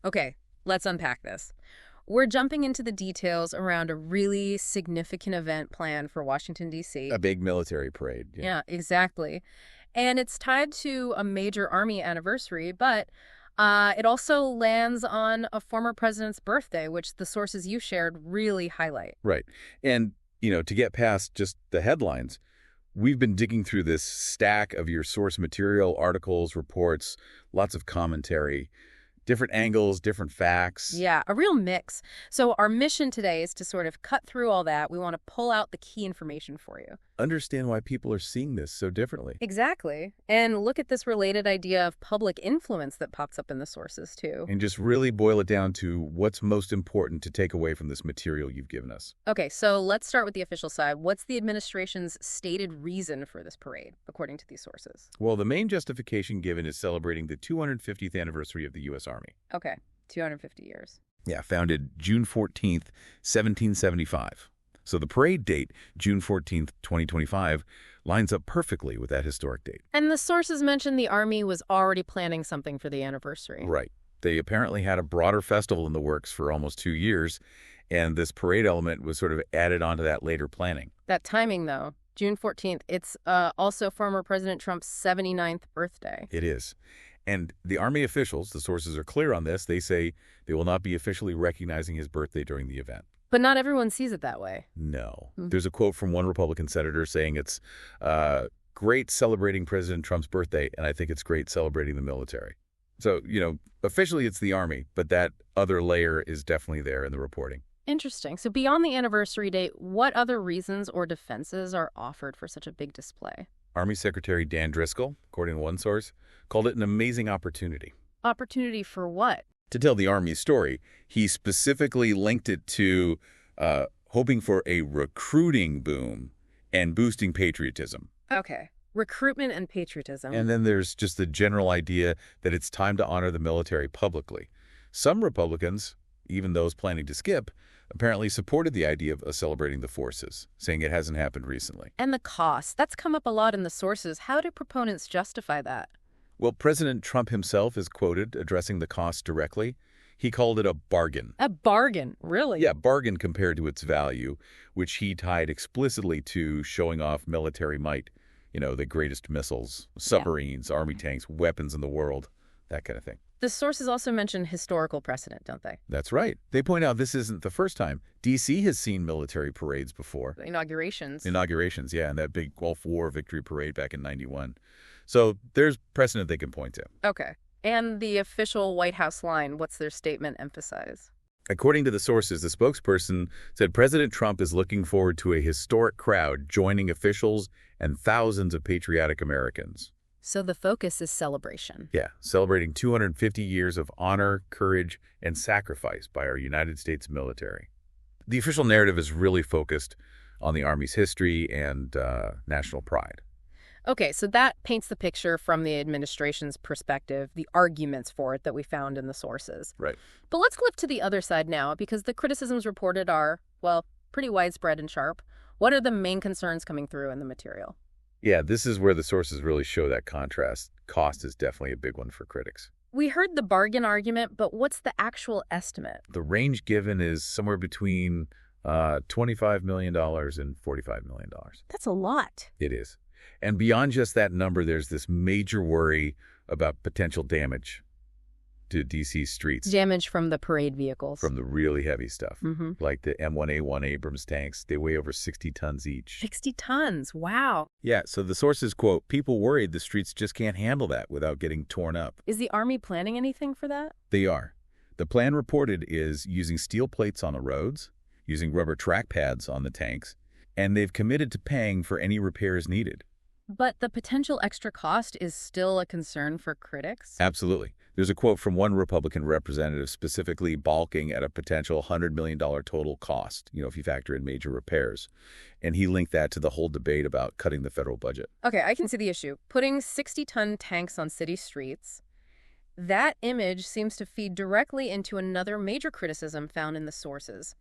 Okay, let's unpack this. We're jumping into the details around a really significant event planned for Washington, D.C. A big military parade. Yeah, exactly. And it's tied to a major Army anniversary, but it also lands on a former president's birthday, which the sources you shared really highlight. Right. And, to get past just the headlines, we've been digging through this stack of your source material, articles, reports, lots of commentary, different angles, different facts. Yeah, a real mix. So our mission today is to sort of cut through all that. We want to pull out the key information for you. Understand why people are seeing this so differently. Exactly. And look at this related idea of public influence that pops up in the sources, too. And just really boil it down to what's most important to take away from this material you've given us. Okay, so let's start with the official side. What's the administration's stated reason for this parade, according to these sources? Well, the main justification given is celebrating the 250th anniversary of the U.S. Army. Okay, 250 years. Yeah, founded June 14th, 1775. So the parade date, June 14th, 2025, lines up perfectly with that historic date. And the sources mentioned the Army was already planning something for the anniversary. Right. They apparently had a broader festival in the works for almost 2 years, and this parade element was sort of added onto that later planning. That timing, though, June 14th, it's also former President Trump's 79th birthday. It is. And the Army officials, the sources are clear on this, they say they will not be officially recognizing his birthday during the event. But not everyone sees it that way. No. There's a quote from one Republican senator saying it's great celebrating President Trump's birthday, and I think it's great celebrating the military. So, officially it's the Army, but that other layer is definitely there in the reporting. Interesting. So beyond the anniversary date, what other reasons or defenses are offered for such a big display? Army Secretary Dan Driscoll, according to one source, called it an amazing opportunity. Opportunity for what? To tell the Army's story, he specifically linked it to hoping for a recruiting boom and boosting patriotism. Okay. Recruitment and patriotism. And then there's just the general idea that it's time to honor the military publicly. Some Republicans, even those planning to skip, apparently supported the idea of celebrating the forces, saying it hasn't happened recently. And the cost. That's come up a lot in the sources. How do proponents justify that? Well, President Trump himself is quoted addressing the cost directly. He called it a bargain. A bargain? Really? Yeah, bargain compared to its value, which he tied explicitly to showing off military might. The greatest missiles, submarines, Army tanks, weapons in the world, that kind of thing. The sources also mention historical precedent, don't they? That's right. They point out this isn't the first time. D.C. has seen military parades before. Inaugurations. Inaugurations, yeah, and that big Gulf War victory parade back in '91. So there's precedent they can point to. Okay. And the official White House line, what's their statement emphasize? According to the sources, the spokesperson said President Trump is looking forward to a historic crowd joining officials and thousands of patriotic Americans. So the focus is celebration. Yeah, celebrating 250 years of honor, courage, and sacrifice by our United States military. The official narrative is really focused on the Army's history and national pride. Okay, so that paints the picture from the administration's perspective, the arguments for it that we found in the sources. Right. But let's flip to the other side now, because the criticisms reported are, well, pretty widespread and sharp. What are the main concerns coming through in the material? Yeah, this is where the sources really show that contrast. Cost is definitely a big one for critics. We heard the bargain argument, but what's the actual estimate? The range given is somewhere between $25 million and $45 million. That's a lot. It is. And beyond just that number, there's this major worry about potential damage to D.C. streets. Damage from the parade vehicles. From the really heavy stuff, like the M1A1 Abrams tanks. They weigh over 60 tons each. 60 tons. Wow. Yeah, so the sources quote, people worried the streets just can't handle that without getting torn up. Is the Army planning anything for that? They are. The plan reported is using steel plates on the roads, using rubber track pads on the tanks, and they've committed to paying for any repairs needed. But the potential extra cost is still a concern for critics? Absolutely. There's a quote from one Republican representative specifically balking at a potential $100 million total cost, if you factor in major repairs. And he linked that to the whole debate about cutting the federal budget. Okay, I can see the issue. Putting 60-ton tanks on city streets, that image seems to feed directly into another major criticism found in the sources,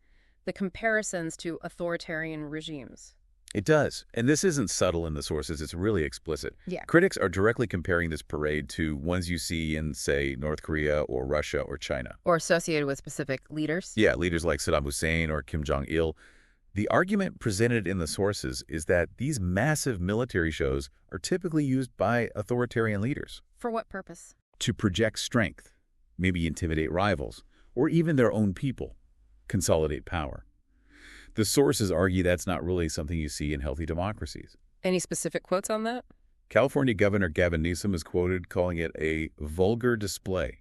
the comparisons to authoritarian regimes. It does. And this isn't subtle in the sources. It's really explicit. Yeah. Critics are directly comparing this parade to ones you see in, say, North Korea or Russia or China. Or associated with specific leaders. Yeah, leaders like Saddam Hussein or Kim Jong-il. The argument presented in the sources is that these massive military shows are typically used by authoritarian leaders. For what purpose? To project strength, maybe intimidate rivals, or even their own people, consolidate power. The sources argue that's not really something you see in healthy democracies. Any specific quotes on that? California Governor Gavin Newsom is quoted calling it a vulgar display,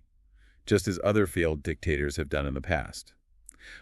just as other failed dictators have done in the past.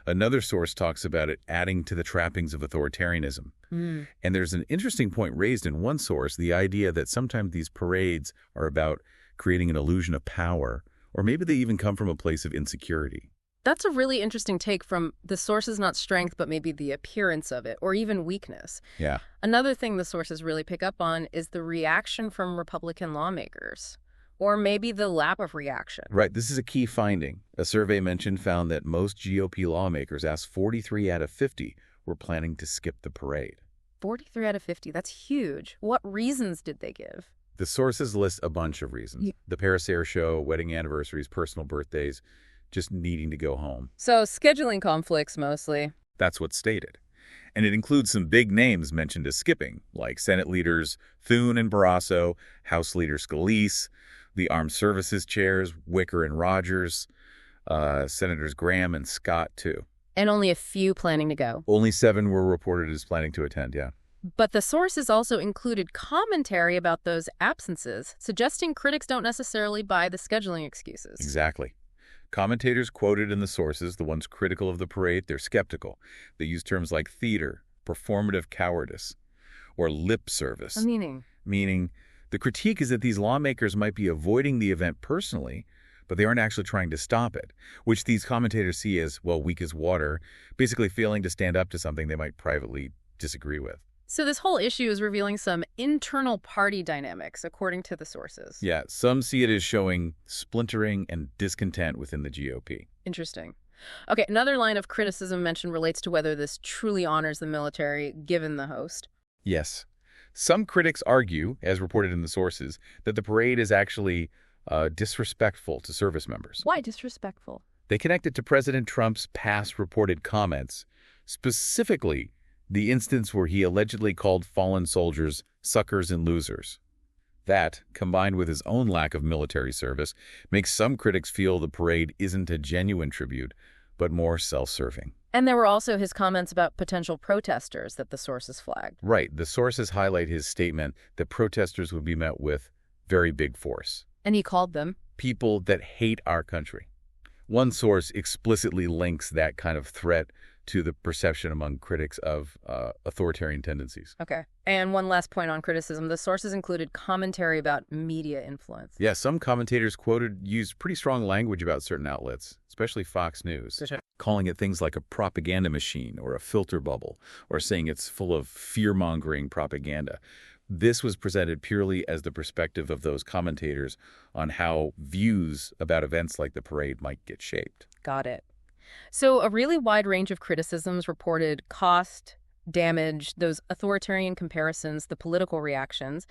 Another source talks about it adding to the trappings of authoritarianism. And there's an interesting point raised in one source, the idea that sometimes these parades are about creating an illusion of power, or maybe they even come from a place of insecurity. That's a really interesting take from the source is not strength, but maybe the appearance of it, or even weakness. Yeah. Another thing the sources really pick up on is the reaction from Republican lawmakers, or maybe the lack of reaction. Right. This is a key finding. A survey mentioned found that most GOP lawmakers, asked 43 out of 50, were planning to skip the parade. 43 out of 50, that's huge. What reasons did they give? The sources list a bunch of reasons. The Paris Air Show, wedding anniversaries, personal birthdays, just needing to go home. So scheduling conflicts mostly. That's what's stated. And it includes some big names mentioned as skipping, like Senate leaders Thune and Barrasso, House leader Scalise, the Armed Services chairs Wicker and Rogers, Senators Graham and Scott, too. And only a few planning to go. Only 7 were reported as planning to attend, yeah. But the sources also included commentary about those absences, suggesting critics don't necessarily buy the scheduling excuses. Exactly. Commentators quoted in the sources, the ones critical of the parade, they're skeptical. They use terms like theater, performative cowardice, or lip service. Meaning, the critique is that these lawmakers might be avoiding the event personally, but they aren't actually trying to stop it, which these commentators see as, well, weak as water, basically failing to stand up to something they might privately disagree with. So this whole issue is revealing some internal party dynamics, according to the sources. Yeah, some see it as showing splintering and discontent within the GOP. Interesting. Okay, another line of criticism mentioned relates to whether this truly honors the military, given the host. Yes. Some critics argue, as reported in the sources, that the parade is actually disrespectful to service members. Why disrespectful? They connect it to President Trump's past reported comments, specifically the instance where he allegedly called fallen soldiers suckers and losers. That, combined with his own lack of military service, makes some critics feel the parade isn't a genuine tribute, but more self-serving. And there were also his comments about potential protesters that the sources flagged. Right. The sources highlight his statement that protesters would be met with very big force. And he called them? People that hate our country. One source explicitly links that kind of threat to the perception among critics of authoritarian tendencies. Okay. And one last point on criticism. The sources included commentary about media influence. Yeah, some commentators quoted used pretty strong language about certain outlets, especially Fox News, calling it things like a propaganda machine or a filter bubble, or saying it's full of fear-mongering propaganda. This was presented purely as the perspective of those commentators on how views about events like the parade might get shaped. Got it. So a really wide range of criticisms reported cost, damage, those authoritarian comparisons, the political reactions.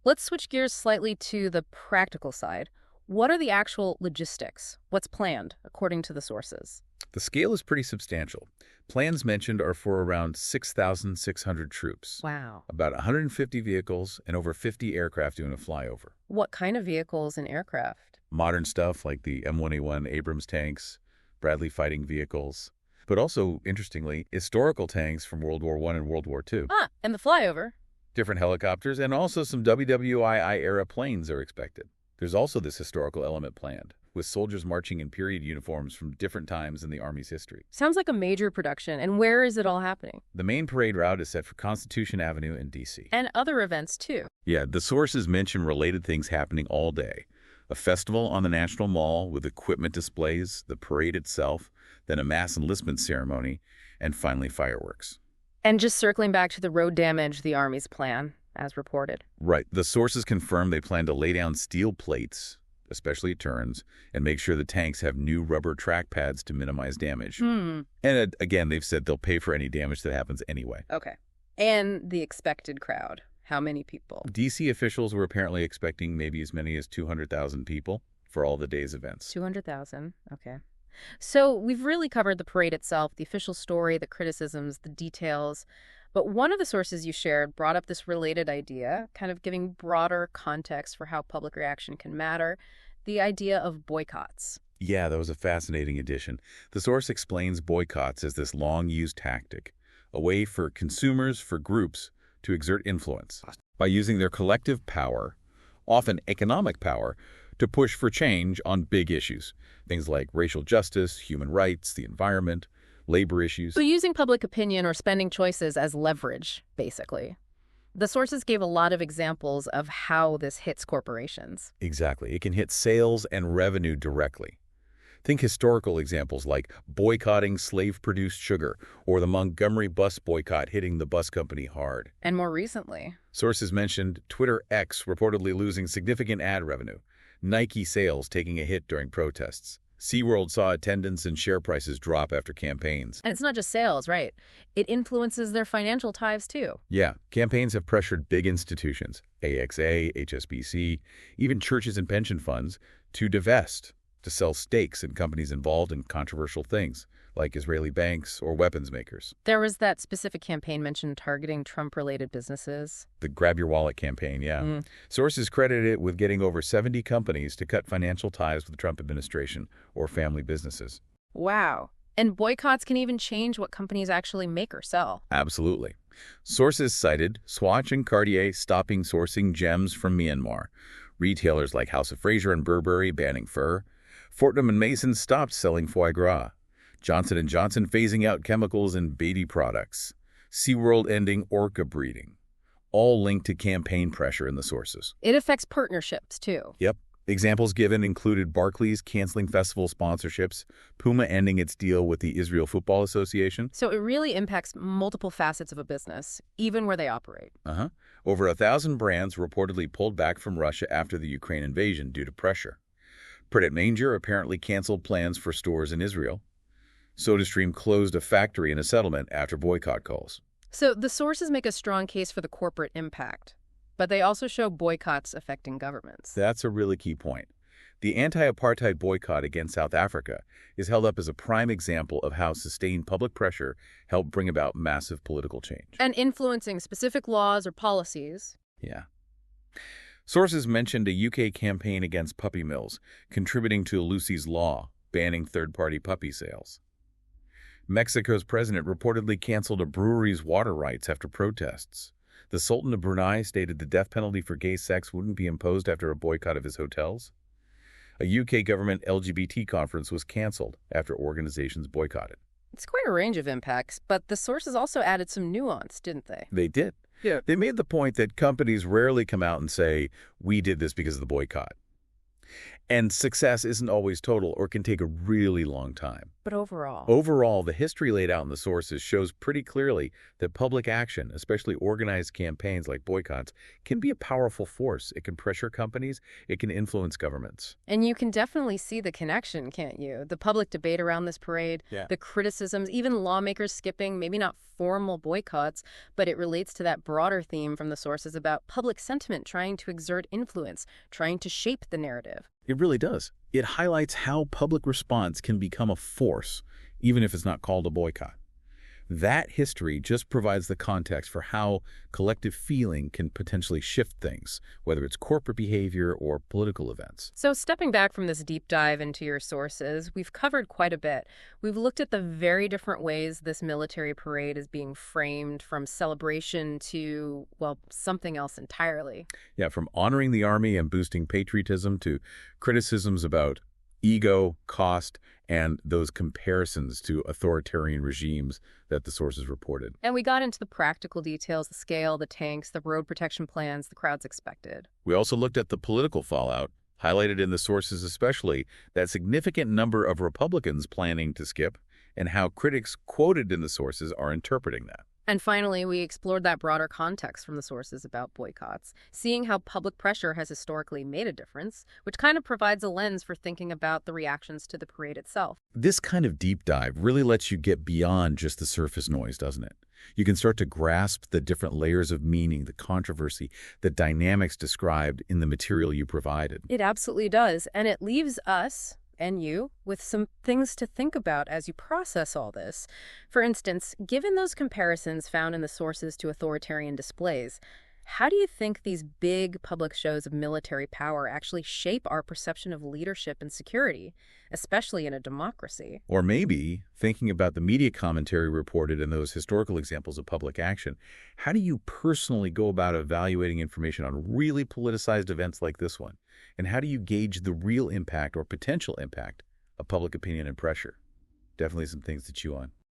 Let's switch gears slightly to the practical side. What are the actual logistics? What's planned, according to the sources? The scale is pretty substantial. Plans mentioned are for around 6,600 troops. Wow. About 150 vehicles and over 50 aircraft doing a flyover. What kind of vehicles and aircraft? Modern stuff like the M1A1 Abrams tanks, Bradley fighting vehicles, but also, interestingly, historical tanks from World War I and World War II. And the flyover. Different helicopters, and also some WWII-era planes are expected. There's also this historical element planned, with soldiers marching in period uniforms from different times in the Army's history. Sounds like a major production. And where is it all happening? The main parade route is set for Constitution Avenue in D.C. And other events, too. Yeah, the sources mention related things happening all day. A festival on the National Mall with equipment displays, the parade itself, then a mass enlistment ceremony, and finally fireworks. And just circling back to the road damage, the Army's plan, as reported. Right. The sources confirm they plan to lay down steel plates, especially at turns, and make sure the tanks have new rubber track pads to minimize damage. And again, they've said they'll pay for any damage that happens anyway. Okay. And the expected crowd. How many people? D.C. officials were apparently expecting maybe as many as 200,000 people for all the day's events. 200,000. Okay. So we've really covered the parade itself, the official story, the criticisms, the details. But one of the sources you shared brought up this related idea, kind of giving broader context for how public reaction can matter, the idea of boycotts. Yeah, that was a fascinating addition. The source explains boycotts as this long-used tactic, a way for consumers, for groups, to exert influence by using their collective power, often economic power, to push for change on big issues. Things like racial justice, human rights, the environment, labor issues. So using public opinion or spending choices as leverage, basically. The sources gave a lot of examples of how this hits corporations. Exactly. It can hit sales and revenue directly. Think historical examples like boycotting slave-produced sugar or the Montgomery bus boycott hitting the bus company hard. And more recently, Sources mentioned Twitter X reportedly losing significant ad revenue, Nike sales taking a hit during protests. SeaWorld saw attendance and share prices drop after campaigns. and it's not just sales, right? It influences their financial ties, too. Yeah, campaigns have pressured big institutions, AXA, HSBC, even churches and pension funds, to divest, to sell stakes in companies involved in controversial things, like Israeli banks or weapons makers. There was that specific campaign mentioned targeting Trump-related businesses. The Grab Your Wallet campaign, yeah. Sources credit it with getting over 70 companies to cut financial ties with the Trump administration or family businesses. Wow. And boycotts can even change what companies actually make or sell. Absolutely. Sources cited Swatch and Cartier stopping sourcing gems from Myanmar, retailers like House of Fraser and Burberry banning fur, Fortnum & Mason stopped selling foie gras, Johnson & Johnson phasing out chemicals in baby products, SeaWorld ending orca breeding, all linked to campaign pressure in the sources. It affects partnerships, too. Yep. Examples given included Barclays canceling festival sponsorships, Puma ending its deal with the Israel Football Association. So it really impacts multiple facets of a business, even where they operate. Over 1,000 brands reportedly pulled back from Russia after the Ukraine invasion due to pressure. Pret Manger apparently canceled plans for stores in Israel. SodaStream closed a factory in a settlement after boycott calls. So the sources make a strong case for the corporate impact, but they also show boycotts affecting governments. That's a really key point. The anti-apartheid boycott against South Africa is held up as a prime example of how sustained public pressure helped bring about massive political change. And influencing specific laws or policies. Yeah. Sources mentioned a UK campaign against puppy mills, contributing to Lucy's Law, banning third-party puppy sales. Mexico's president reportedly canceled a brewery's water rights after protests. The Sultan of Brunei stated the death penalty for gay sex wouldn't be imposed after a boycott of his hotels. A UK government LGBT conference was canceled after organizations boycotted. It's quite a range of impacts, but the sources also added some nuance, didn't they? They did. Yeah. They made the point that companies rarely come out and say, we did this because of the boycott. And success isn't always total or can take a really long time. But overall? Overall, the history laid out in the sources shows pretty clearly that public action, especially organized campaigns like boycotts, can be a powerful force. It can pressure companies. It can influence governments. And you can definitely see the connection, can't you? The public debate around this parade, the criticisms, even lawmakers skipping, maybe not formal boycotts, but it relates to that broader theme from the sources about public sentiment trying to exert influence, trying to shape the narrative. It really does. It highlights how public response can become a force, even if it's not called a boycott. That history just provides the context for how collective feeling can potentially shift things, whether it's corporate behavior or political events. So stepping back from this deep dive into your sources, we've covered quite a bit. We've looked at the very different ways this military parade is being framed, from celebration to, well, something else entirely. Yeah, from honoring the Army and boosting patriotism to criticisms about ego, cost, and those comparisons to authoritarian regimes that the sources reported. And we got into the practical details, the scale, the tanks, the road protection plans the crowds expected. We also looked at the political fallout, highlighted in the sources especially that significant number of Republicans planning to skip, and how critics quoted in the sources are interpreting that. And finally, we explored that broader context from the sources about boycotts, seeing how public pressure has historically made a difference, which kind of provides a lens for thinking about the reactions to the parade itself. This kind of deep dive really lets you get beyond just the surface noise, doesn't it? You can start to grasp the different layers of meaning, the controversy, the dynamics described in the material you provided. It absolutely does, and it leaves us and you with some things to think about as you process all this. For instance, given those comparisons found in the sources to authoritarian displays, how do you think these big public shows of military power actually shape our perception of leadership and security, especially in a democracy? Or maybe, thinking about the media commentary reported in those historical examples of public action, how do you personally go about evaluating information on really politicized events like this one? And how do you gauge the real impact or potential impact of public opinion and pressure? Definitely some things to chew on.